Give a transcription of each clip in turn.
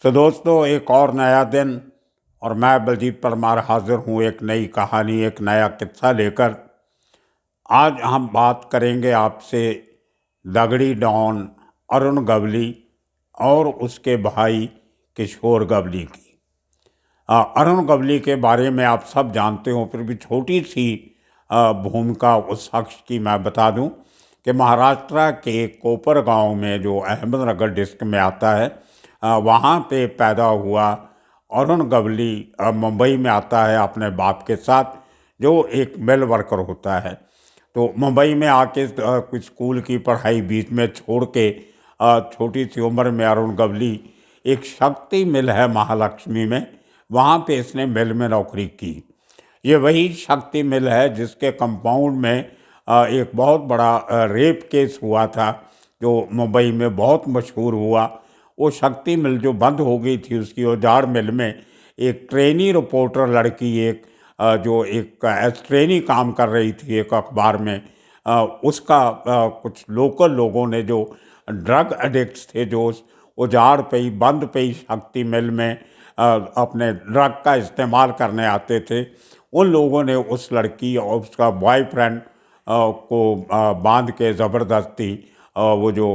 तो दोस्तों, एक और नया दिन और मैं बलजीत परमार हाजिर हूँ एक नई कहानी, एक नया किस्सा लेकर। आज हम बात करेंगे आपसे दगड़ी डॉन अरुण गवली और उसके भाई किशोर गवली की। अरुण गवली के बारे में आप सब जानते हो, फिर भी छोटी सी भूमिका उस शख्स की मैं बता दूं कि महाराष्ट्र के कोपरगांव में, जो अहमदनगर डिस्ट्रिक्ट में आता है, वहाँ पे पैदा हुआ अरुण गवली। मुंबई में आता है अपने बाप के साथ, जो एक मिल वर्कर होता है। तो मुंबई में आके कुछ स्कूल की पढ़ाई बीच में छोड़ के छोटी सी उम्र में अरुण गवली एक शक्ति मिल है महालक्ष्मी में, वहाँ पे इसने मिल में नौकरी की। ये वही शक्ति मिल है जिसके कंपाउंड में एक बहुत बड़ा रेप केस हुआ था, जो मुंबई में बहुत मशहूर हुआ। वो शक्ति मिल जो बंद हो गई थी, उसकी औजार मिल में एक ट्रेनी रिपोर्टर लड़की, जो एक ट्रेनी काम कर रही थी एक अखबार में, उसका कुछ लोकल लोगों ने, जो ड्रग एडिक्ट्स थे, जो उस उजाड़ पे ही बंद पे ही शक्ति मिल में अपने ड्रग का इस्तेमाल करने आते थे, उन लोगों ने उस लड़की और उसका बॉयफ्रेंड को बांध के ज़बरदस्ती वो जो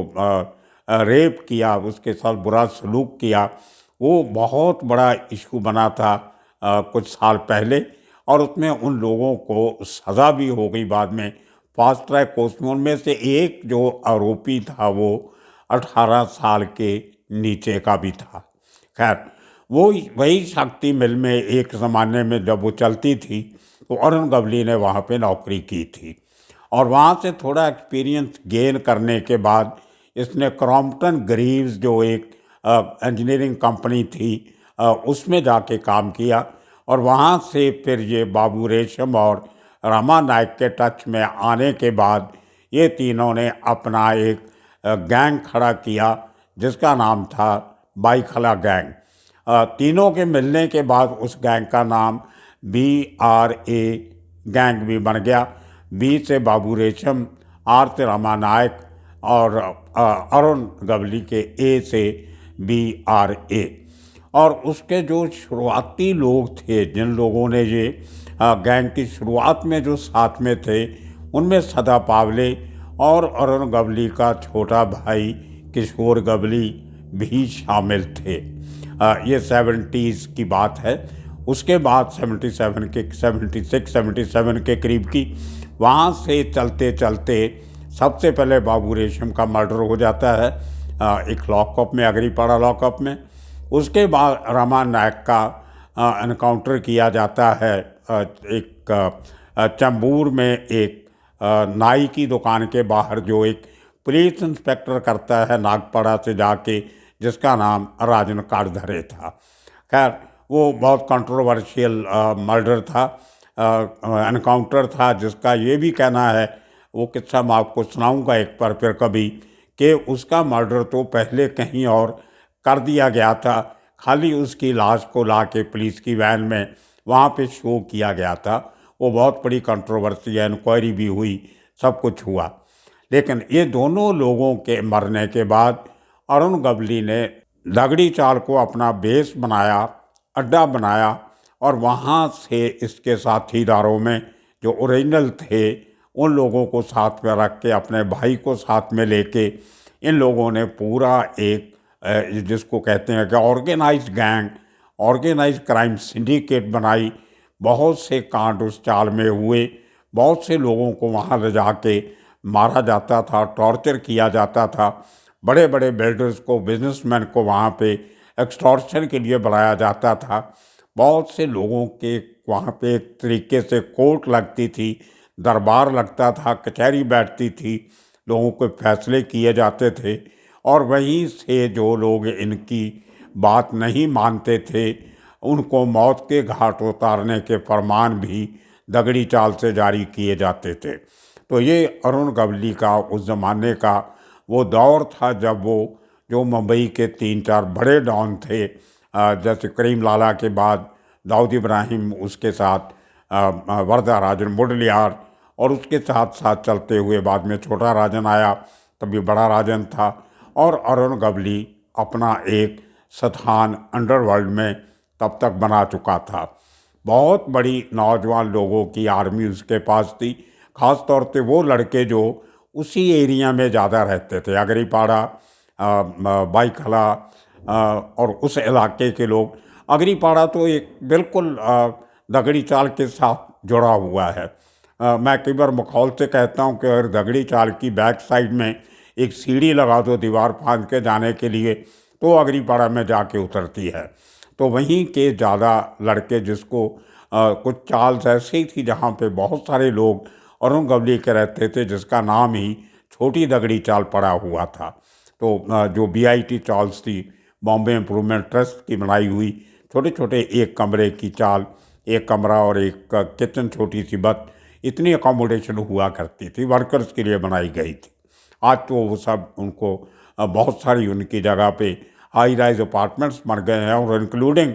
रेप किया, उसके साथ बुरा सलूक किया। वो बहुत बड़ा इशू बना था कुछ साल पहले, और उसमें उन लोगों को सज़ा भी हो गई बाद में फास्ट ट्रैक कोर्ट में। उनमें से एक जो आरोपी था वो 18 साल के नीचे का भी था। खैर, वो वही शक्ति मिल में एक ज़माने में जब वो चलती थी, तो अरुण गवली ने वहाँ पे नौकरी की थी, और वहाँ से थोड़ा एक्सपीरियंस गेन करने के बाद इसने क्रॉम्पटन ग्रीव्स, जो एक इंजीनियरिंग कंपनी थी, उसमें जाके काम किया। और वहाँ से फिर ये बाबू रेशम और रमा नायक के टच में आने के बाद ये तीनों ने अपना एक गैंग खड़ा किया जिसका नाम था बाईखला गैंग। तीनों के मिलने के बाद उस गैंग का नाम BRA गैंग भी बन गया। बी से बाबू रेशम, आर से रमा नायक, और अरुण गवली के ए से BRA। और उसके जो शुरुआती लोग थे, जिन लोगों ने ये गैंग की शुरुआत में जो साथ में थे, उनमें सदा पावले और अरुण गवली का छोटा भाई किशोर गवली भी शामिल थे। ये 70s की बात है। उसके बाद 76 के करीब की, वहाँ से चलते चलते सबसे पहले बाबू रेशम का मर्डर हो जाता है एक लॉकअप में, अगरीपाड़ा लॉकअप में। उसके बाद रमा नायक का एनकाउंटर किया जाता है एक चंबूर में एक नाई की दुकान के बाहर, जो एक पुलिस इंस्पेक्टर करता है नागपाड़ा से जाके, जिसका नाम राजन कारधरे था। खैर, वो बहुत कंट्रोवर्शियल मर्डर था, एनकाउंटर था, जिसका ये भी कहना है, वो किस्सा मैं आपको सुनाऊंगा एक पर फिर कभी, कि उसका मर्डर तो पहले कहीं और कर दिया गया था, खाली उसकी लाश को ला के पुलिस की वैन में वहाँ पे शो किया गया था। वो बहुत बड़ी कंट्रोवर्सी है, इंक्वायरी भी हुई, सब कुछ हुआ। लेकिन ये दोनों लोगों के मरने के बाद अरुण गवली ने दगड़ी चाल को अपना बेस बनाया, अड्डा बनाया, और वहाँ से इसके साथीदारों में जो ओरिजिनल थे, उन लोगों को साथ में रख के, अपने भाई को साथ में लेके, इन लोगों ने पूरा एक जिसको कहते हैं कि organised gang, organised crime syndicate बनाई। बहुत से कांड उस चाल में हुए, बहुत से लोगों को वहाँ ले जाके मारा जाता था, टॉर्चर किया जाता था। बड़े बड़े बिल्डर्स को, बिजनेसमैन को वहाँ पे एक्सटॉर्शन के लिए बुलाया जाता था। बहुत से लोगों के वहाँ पे एक तरीके से कोर्ट लगती थी, दरबार लगता था, कचहरी बैठती थी, लोगों के फैसले किए जाते थे। और वहीं से जो लोग इनकी बात नहीं मानते थे, उनको मौत के घाट उतारने के फरमान भी दगड़ी चाल से जारी किए जाते थे। तो ये अरुण गवली का उस ज़माने का वो दौर था जब वो, जो मुंबई के 3-4 बड़े डॉन थे, जैसे करीम लाला के बाद दाऊद इब्राहिम, उसके साथ वर्दा राजन मुडलियार, और उसके साथ साथ चलते हुए बाद में छोटा राजन आया, तभी बड़ा राजन था, और अरुण गवली अपना एक स्थान अंडरवर्ल्ड में तब तक बना चुका था। बहुत बड़ी नौजवान लोगों की आर्मी उसके पास थी, ख़ास तौर पे वो लड़के जो उसी एरिया में ज़्यादा रहते थे, अगरीपाड़ा, बाईखला और उस इलाके के लोग। अगरीपाड़ा तो एक बिल्कुल दगड़ी चाल के साथ जुड़ा हुआ है। मैं कई बार मखौल से कहता हूँ कि अगर दगड़ी चाल की बैक साइड में एक सीढ़ी लगा दो दीवार फांद के जाने के लिए, तो अगरीपाड़ा में जाके उतरती है। तो वहीं के ज़्यादा लड़के, जिसको कुछ चाल्स ऐसी थी जहाँ पे बहुत सारे लोग अरुण गवली के रहते थे, जिसका नाम ही छोटी दगड़ी चाल पड़ा हुआ था। तो जो BIT चाल्स थी, बॉम्बे इम्प्रूवमेंट ट्रस्ट की बनाई हुई, छोटे छोटे एक कमरे की चाल, एक कमरा और एक किचन, छोटी सी बत, इतनी अकोमोडेशन हुआ करती थी, वर्कर्स के लिए बनाई गई थी। आज तो वो सब उनको बहुत सारी उनकी जगह पे हाई राइज अपार्टमेंट्स बन गए हैं, और इंक्लूडिंग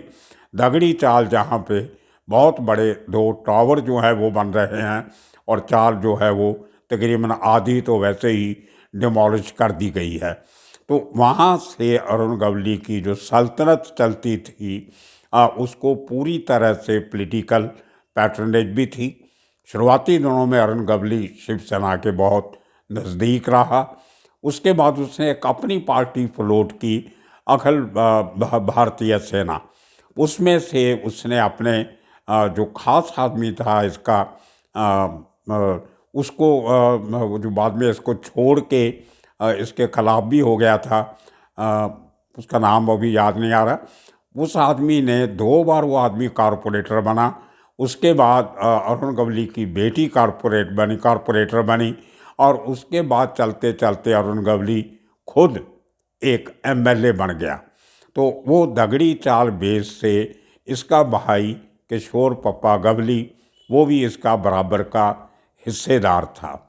दगड़ी चाल जहाँ पे बहुत बड़े 2 टावर जो है वो बन रहे हैं, और चाल जो है वो तकरीबन आधी तो वैसे ही डिमोलिश कर दी गई है। तो वहाँ से अरुण गवली की जो सल्तनत चलती थी, उसको पूरी तरह से पॉलिटिकल पैटर्नेज भी थी। शुरुआती दिनों में अरुण गवली शिवसेना के बहुत नज़दीक रहा। उसके बाद उसने एक अपनी पार्टी फ्लोट की, अखिल भारतीय सेना। उसमें से उसने अपने जो खास आदमी था इसका, उसको जो बाद में इसको छोड़ के इसके खिलाफ भी हो गया था, उसका नाम अभी याद नहीं आ रहा। उस आदमी ने 2 बार वो आदमी कारपोरेटर बना। उसके बाद अरुण गवली की बेटी कारपोरेटर बनी, और उसके बाद चलते चलते अरुण गवली खुद एक MLA बन गया। तो वो दगड़ी चाल बेस से इसका भाई किशोर पप्पा गवली, वो भी इसका बराबर का हिस्सेदार था।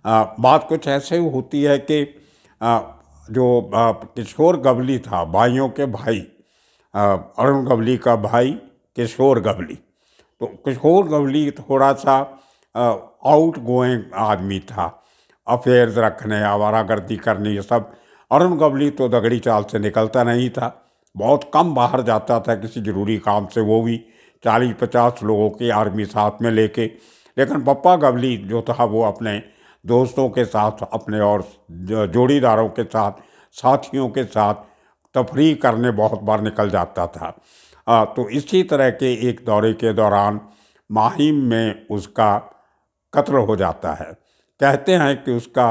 बात कुछ ऐसे होती है कि जो किशोर गवली था, भाइयों के भाई, अरुण गवली का भाई किशोर गवली, तो किशोर गवली थोड़ा सा आउट गोइंग आदमी था, अफेयर्स रखने, आवारागर्दी करनी, ये सब। अरुण गवली तो दगड़ी चाल से निकलता नहीं था, बहुत कम बाहर जाता था किसी ज़रूरी काम से, वो भी 40-50 लोगों की आर्मी साथ में लेके। लेकिन पप्पा गवली जो था वो अपने दोस्तों के साथ, अपने और जोड़ीदारों के साथ, साथियों के साथ तफरीह करने बहुत बार निकल जाता था। तो इसी तरह के एक दौरे के दौरान माहिम में उसका कत्ल हो जाता है। कहते हैं कि उसका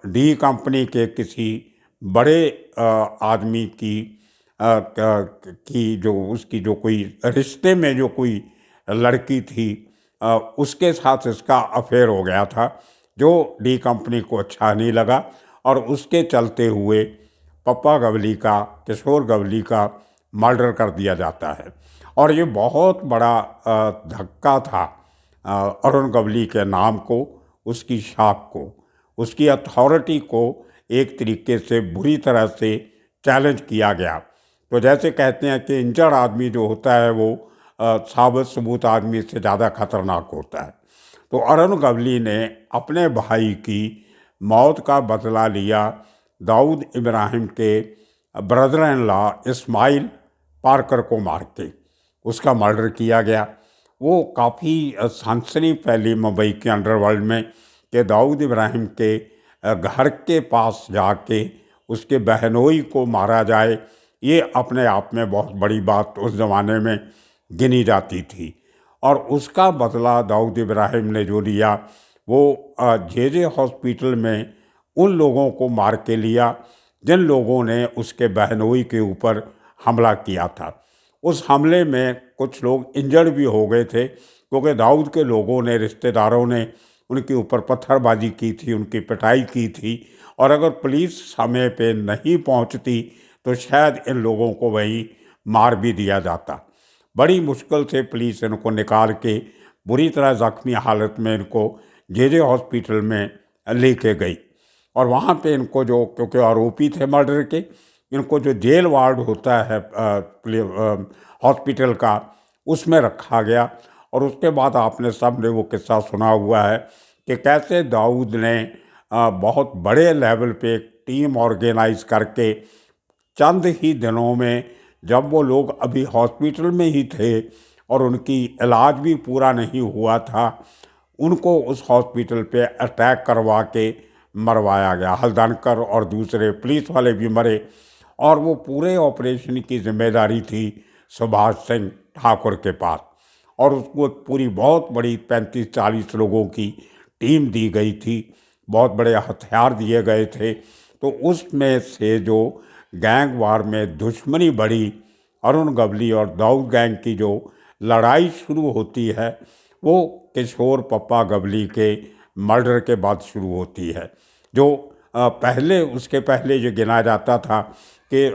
डी कंपनी के किसी बड़े आदमी की जो उसकी जो कोई रिश्ते में जो कोई लड़की थी, उसके साथ इसका अफेयर हो गया था, जो डी कंपनी को अच्छा नहीं लगा, और उसके चलते हुए पप्पा गवली का, किशोर गवली का मर्डर कर दिया जाता है। और ये बहुत बड़ा धक्का था अरुण गवली के नाम को, उसकी शाख को, उसकी अथॉरिटी को एक तरीके से बुरी तरह से चैलेंज किया गया। तो जैसे कहते हैं कि इंजर्ड आदमी जो होता है वो साबित सबूत आदमी से ज़्यादा खतरनाक होता है। तो अरुण गवली ने अपने भाई की मौत का बदला लिया दाऊद इब्राहिम के brother in law Ismail Parkar को मार के। उसका मर्डर किया गया। वो काफ़ी सनसनी फैली मुंबई के अंडरवर्ल्ड में कि दाऊद इब्राहिम के घर के पास जाके उसके बहनोई को मारा जाए, ये अपने आप में बहुत बड़ी बात उस ज़माने में गिनी जाती थी। और उसका बदला दाऊद इब्राहिम ने जो लिया वो जे हॉस्पिटल में उन लोगों को मार के लिया जिन लोगों ने उसके बहनोई के ऊपर हमला किया था। उस हमले में कुछ लोग इंजर्ड भी हो गए थे, क्योंकि दाऊद के लोगों ने, रिश्तेदारों ने उनके ऊपर पत्थरबाजी की थी, उनकी पिटाई की थी, और अगर पुलिस समय पे नहीं पहुंचती तो शायद इन लोगों को वहीं मार भी दिया जाता। बड़ी मुश्किल से पुलिस इनको निकाल के बुरी तरह ज़ख्मी हालत में इनको जे हॉस्पिटल में लेके गई। और वहाँ पे इनको जो, क्योंकि आरोपी थे मर्डर के, इनको जो जेल वार्ड होता है हॉस्पिटल का, उसमें रखा गया। और उसके बाद आपने सब ने वो किस्सा सुना हुआ है कि कैसे दाऊद ने बहुत बड़े लेवल पे एक टीम ऑर्गेनाइज करके चंद ही दिनों में, जब वो लोग अभी हॉस्पिटल में ही थे और उनकी इलाज भी पूरा नहीं हुआ था, उनको उस हॉस्पिटल पे अटैक करवा के मरवाया गया। हल्दनकर और दूसरे पुलिस वाले भी मरे, और वो पूरे ऑपरेशन की जिम्मेदारी थी सुभाष सिंह ठाकुर के पास। और उसको एक पूरी बहुत बड़ी 35-40 लोगों की टीम दी गई थी, बहुत बड़े हथियार दिए गए थे। तो उसमें से जो गैंग वार में दुश्मनी बढ़ी, अरुण गवली और दाऊद गैंग की जो लड़ाई शुरू होती है, वो किशोर पप्पा गवली के मर्डर के बाद शुरू होती है। जो पहले, उसके पहले ये गिना जाता था कि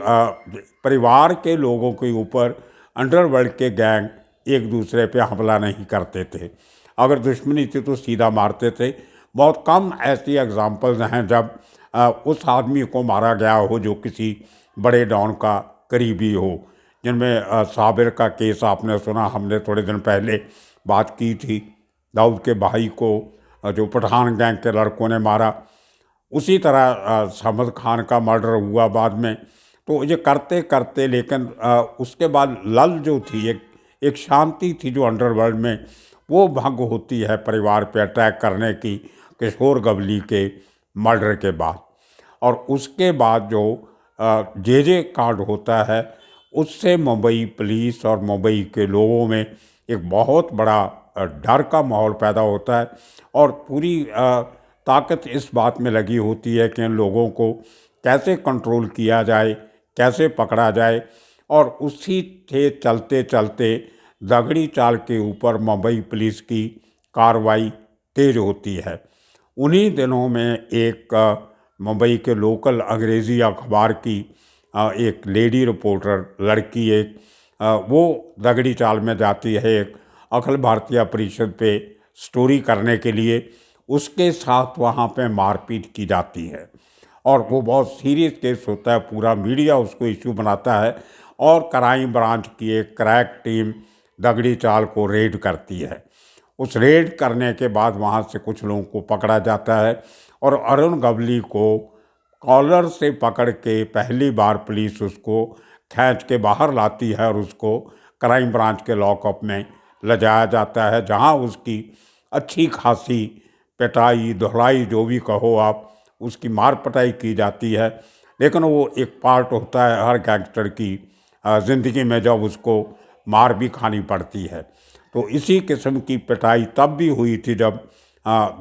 परिवार के लोगों के ऊपर अंडरवर्ल्ड के गैंग एक दूसरे पे हमला नहीं करते थे, अगर दुश्मनी थी तो सीधा मारते थे। बहुत कम ऐसी एग्जाम्पल्स हैं जब उस आदमी को मारा गया हो जो किसी बड़े डॉन का करीबी हो, जिनमें साबिर का केस आपने सुना, हमने थोड़े दिन पहले बात की थी। दाऊद के भाई को जो पठान गैंग के लड़कों ने मारा, उसी तरह समद खान का मर्डर हुआ बाद में। तो ये करते करते, लेकिन उसके बाद लल जो थी, एक शांति थी जो अंडरवर्ल्ड में, वो भंग होती है परिवार पे अटैक करने की किशोर गवली के मर्डर के बाद। और उसके बाद जो जे कांड होता है, उससे मुंबई पुलिस और मुंबई के लोगों में एक बहुत बड़ा डर का माहौल पैदा होता है, और पूरी ताकत इस बात में लगी होती है कि इन लोगों को कैसे कंट्रोल किया जाए, कैसे पकड़ा जाए। और उसी के चलते चलते दगड़ी चाल के ऊपर मुंबई पुलिस की कार्रवाई तेज होती है। उन्हीं दिनों में एक मुंबई के लोकल अंग्रेज़ी अखबार की एक लेडी रिपोर्टर लड़की, एक वो दगड़ी चाल में जाती है एक अखिल भारतीय परिषद पे स्टोरी करने के लिए। उसके साथ वहाँ पे मारपीट की जाती है, और वो बहुत सीरियस केस होता है, पूरा मीडिया उसको इशू बनाता है, और क्राइम ब्रांच की एक क्रैक टीम दगड़ी चाल को रेड करती है। उस रेड करने के बाद वहाँ से कुछ लोगों को पकड़ा जाता है, और अरुण गवली को कॉलर से पकड़ के पहली बार पुलिस उसको खींच के बाहर लाती है, और उसको क्राइम ब्रांच के लॉकअप में ले जाया जाता है, जहाँ उसकी अच्छी खासी पिटाई धुलाई जो भी कहो आप, उसकी मार पिटाई की जाती है। लेकिन वो एक पार्ट होता है हर गैंगस्टर की ज़िंदगी में, जब उसको मार भी खानी पड़ती है। तो इसी किस्म की पिटाई तब भी हुई थी जब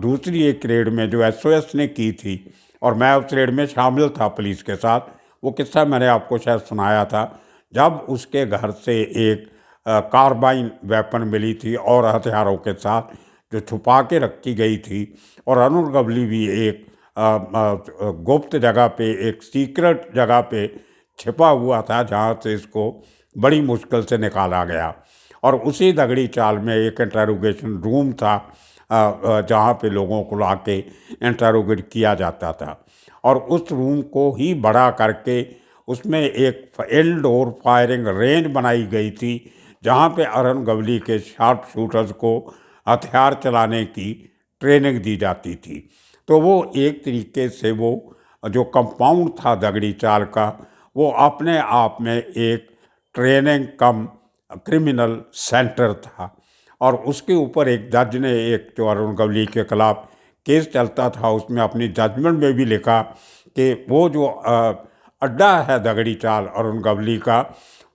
दूसरी एक रेड में जो एसओएस ने की थी, और मैं उस रेड में शामिल था पुलिस के साथ। वो किस्सा मैंने आपको शायद सुनाया था, जब उसके घर से एक कार्बाइन वेपन मिली थी और हथियारों के साथ, जो छुपा के रखी गई थी। और अरुण गवली भी एक गुप्त जगह पे, एक सीक्रेट जगह पे छिपा हुआ था, जहाँ से इसको बड़ी मुश्किल से निकाला गया। और उसी दगड़ी चाल में एक इंटरोगेशन रूम था, जहाँ पे लोगों को ला के इंटरोगेट किया जाता था, और उस रूम को ही बड़ा करके उसमें एक इनडोर फायरिंग रेंज बनाई गई थी, जहाँ पे अरुण गवली के शार्प शूटर्स को हथियार चलाने की ट्रेनिंग दी जाती थी। तो वो एक तरीके से वो जो कंपाउंड था दगड़ी चाल का, वो अपने आप में एक ट्रेनिंग कम क्रिमिनल सेंटर था। और उसके ऊपर एक जज ने, एक जो अरुण गवली के खिलाफ केस चलता था, उसमें अपनी जजमेंट में भी लिखा कि वो जो अड्डा है दगड़ी चाल अरुण गवली का,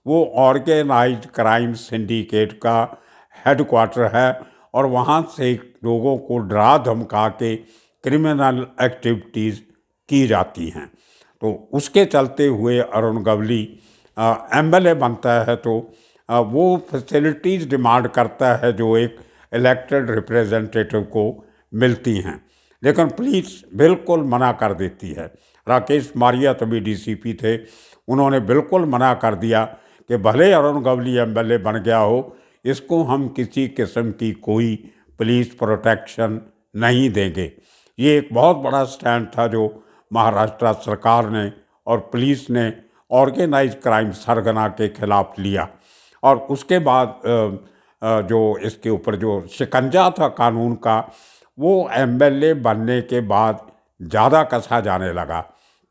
वो ऑर्गेनाइज्ड क्राइम सिंडिकेट का हेडक्वार्टर है, और वहाँ से लोगों को डरा धमका के क्रिमिनल एक्टिविटीज़ की जाती हैं। तो उसके चलते हुए अरुण गवली एमएलए बनता है, तो वो फैसिलिटीज़ डिमांड करता है जो एक इलेक्टेड रिप्रेजेंटेटिव को मिलती हैं, लेकिन पुलिस बिल्कुल मना कर देती है। राकेश मारिया तभी डीसीपी थे, उन्होंने बिल्कुल मना कर दिया कि भले अरुण गवली एमएलए बन गया हो, इसको हम किसी किस्म की कोई पुलिस प्रोटेक्शन नहीं देंगे। ये एक बहुत बड़ा स्टैंड था जो महाराष्ट्र सरकार ने और पुलिस ने ऑर्गेनाइज क्राइम सरगना के खिलाफ लिया। और उसके बाद जो इसके ऊपर जो शिकंजा था कानून का, वो एमएलए बनने के बाद ज़्यादा कसा जाने लगा।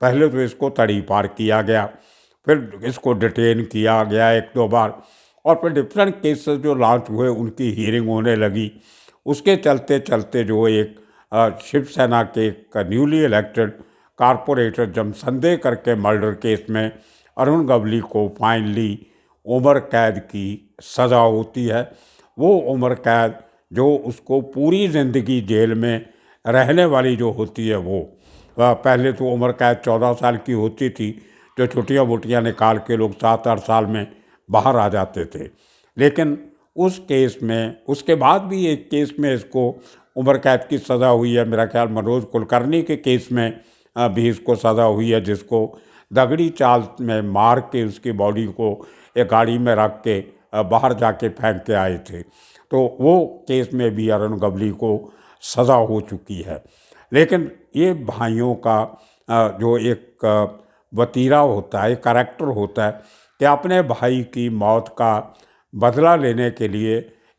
पहले तो इसको तड़ी पार किया गया, फिर इसको डिटेन किया गया एक दो बार, और फिर डिफरेंट केसेस जो लॉन्च हुए उनकी हियरिंग होने लगी। उसके चलते चलते जो एक शिवसेना के एक न्यूली इलेक्टेड कारपोरेटर जब संदेह करके मर्डर केस में अरुण गवली को फाइनली उम्र कैद की सज़ा होती है। वो उम्र कैद जो उसको पूरी ज़िंदगी जेल में रहने वाली जो होती है वो पहले तो उम्र कैद 14 साल की होती थी, जो छुट्टियाँ वुट्टियाँ निकाल के लोग 7-8 साल में बाहर आ जाते थे। लेकिन उस केस में उसके बाद भी एक केस में इसको उम्र कैद की सज़ा हुई है। मेरा ख्याल मनोज कुलकर्णी के केस में भी इसको सज़ा हुई है, जिसको दगड़ी चाल में मार के उसकी बॉडी को एक गाड़ी में रख के बाहर जाके फेंक के आए थे। तो वो केस में भी अरुण गवली को सज़ा हो चुकी है। लेकिन ये भाइयों का जो एक वतीरा होता है, करैक्टर होता है कि अपने भाई की मौत का बदला लेने के लिए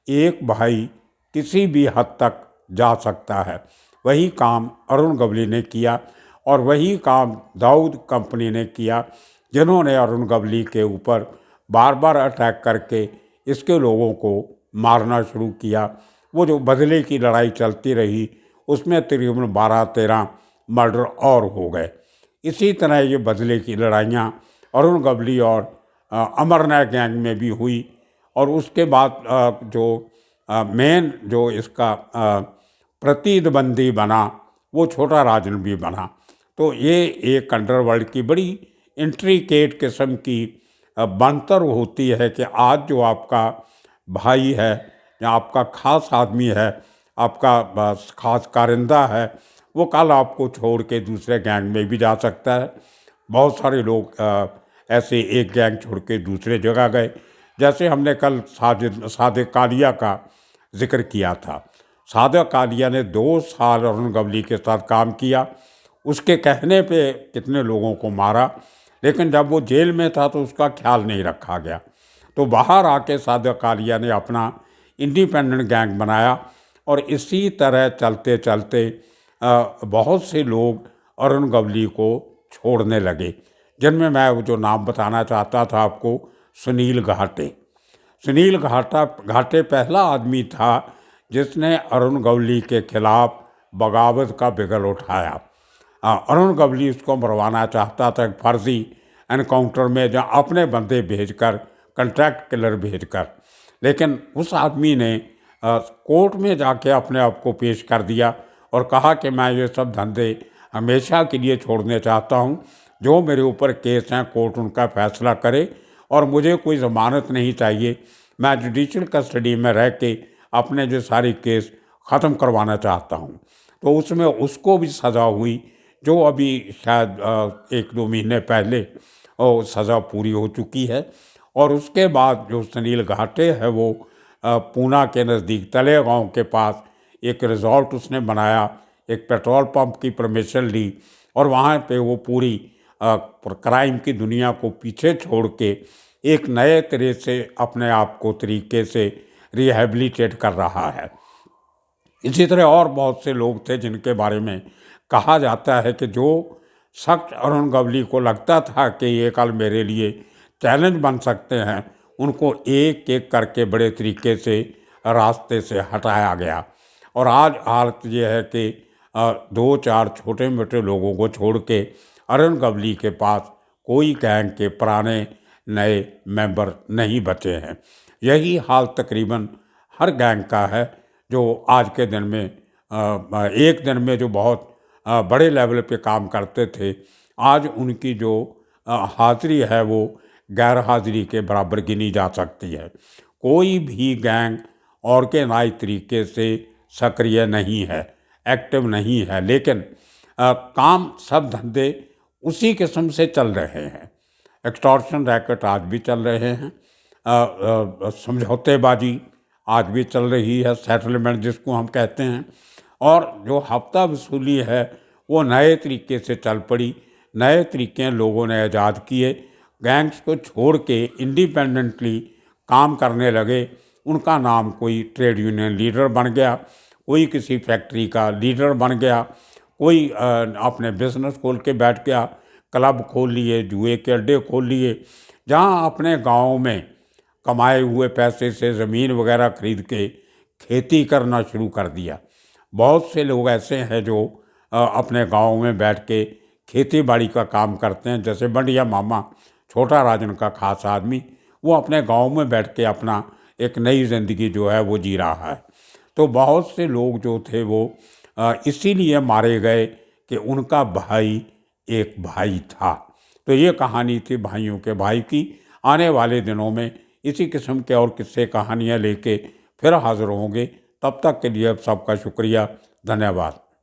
एक भाई किसी भी हद तक जा सकता है। वही काम अरुण गवली ने किया और वही काम दाऊद कंपनी ने किया, जिन्होंने अरुण गवली के ऊपर बार बार अटैक करके इसके लोगों को मारना शुरू किया। वो जो बदले की लड़ाई चलती रही उसमें तकरीबन 12-13 मर्डर और हो गए। इसी तरह ये बदले की लड़ाइयाँ अरुण गवली और अमरनाथ गैंग में भी हुई। और उसके बाद जो मेन जो इसका प्रतिद्वंदी बना वो छोटा राजन भी बना। तो ये एक अंडरवर्ल्ड की बड़ी इंट्रिकेट किस्म की बनतर होती है कि आज जो आपका भाई है या आपका खास आदमी है, आपका खास कारिंदा है, वो कल आपको छोड़ के दूसरे गैंग में भी जा सकता है। बहुत सारे लोग ऐसे एक गैंग छोड़ के दूसरे जगह गए। जैसे हमने कल सादिक कालिया का जिक्र किया था। सादिक कालिया ने 2 साल अरुण गवली के साथ काम किया। उसके कहने पे कितने लोगों को मारा, लेकिन जब वो जेल में था तो उसका ख्याल नहीं रखा गया। तो बाहर आके सादिक कालिया ने अपना इंडिपेंडेंट गैंग बनाया और इसी तरह चलते चलते बहुत से लोग अरुण गवली को छोड़ने लगे, जिनमें मैं वो जो नाम बताना चाहता था आपको, सुनील घाटे। सुनील घाटे पहला आदमी था जिसने अरुण गवली के खिलाफ बगावत का बिगल उठाया। अरुण गवली उसको मरवाना चाहता था एक फर्जी एनकाउंटर में, जहाँ अपने बंदे भेजकर, कंट्रैक्ट किलर भेजकर। लेकिन उस आदमी ने कोर्ट में जाके अपने आप को पेश कर दिया और कहा कि मैं ये सब धंधे हमेशा के लिए छोड़ने चाहता हूँ। जो मेरे ऊपर केस हैं कोर्ट उनका फैसला करे और मुझे कोई ज़मानत नहीं चाहिए। मैं जुडिशल कस्टडी में रह के अपने जो सारी केस ख़त्म करवाना चाहता हूँ। तो उसमें उसको भी सज़ा हुई, जो अभी शायद 1-2 महीने पहले वो सज़ा पूरी हो चुकी है। और उसके बाद जो सुनील घाटे है वो पूना के नज़दीक तलेगांव के पास एक रिजॉर्ट उसने बनाया, एक पेट्रोल पंप की परमिशन ली और वहाँ पे वो पूरी क्राइम की दुनिया को पीछे छोड़ के एक नए तरह से अपने आप को तरीके से रिहेबिलिटेट कर रहा है। इसी तरह और बहुत से लोग थे जिनके बारे में कहा जाता है कि जो शख्स अरुण गवली को लगता था कि ये कल मेरे लिए चैलेंज बन सकते हैं, उनको एक एक करके बड़े तरीके से रास्ते से हटाया गया। और आज हालत ये है कि 2-4 छोटे मोटे लोगों को छोड़ के अरुण गवली के पास कोई गैंग के पुराने नए मेंबर नहीं बचे हैं। यही हाल तकरीबन हर गैंग का है जो आज के दिन में एक दिन में जो बहुत बड़े लेवल पे काम करते थे, आज उनकी जो हाज़िरी है वो गैर हाज़िरी के बराबर गिनी जा सकती है। कोई भी गैंग ऑर्गेनाइज तरीके से सक्रिय नहीं है, एक्टिव नहीं है, लेकिन काम सब धंधे उसी किस्म से चल रहे हैं। एक्सटॉर्शन रैकेट आज भी चल रहे हैं, समझौतेबाजी आज भी चल रही है, सेटलमेंट जिसको हम कहते हैं। और जो हफ्ता वसूली है वो नए तरीके से चल पड़ी, नए तरीके लोगों ने ईजाद किए, गैंग्स को छोड़ के इंडिपेंडेंटली काम करने लगे। उनका नाम कोई ट्रेड यूनियन लीडर बन गया, कोई किसी फैक्ट्री का लीडर बन गया, कोई अपने बिजनेस खोल के बैठ गया, क्लब खोल लिए, जुए के अड्डे खोल लिए, जहाँ अपने गांव में कमाए हुए पैसे से ज़मीन वगैरह खरीद के खेती करना शुरू कर दिया। बहुत से लोग ऐसे हैं जो अपने गांव में बैठ के खेती बाड़ी का काम करते हैं, जैसे बंडिया मामा, छोटा राजन का खास आदमी, वो अपने गांव में बैठ के अपना एक नई ज़िंदगी जो है वो जी रहा है। तो बहुत से लोग जो थे वो इसीलिए मारे गए कि उनका भाई एक भाई था। तो ये कहानी थी भाइयों के भाई की। आने वाले दिनों में इसी किस्म के और किस्से कहानियाँ लेके फिर हाज़िर होंगे। तब तक के लिए सबका शुक्रिया, धन्यवाद।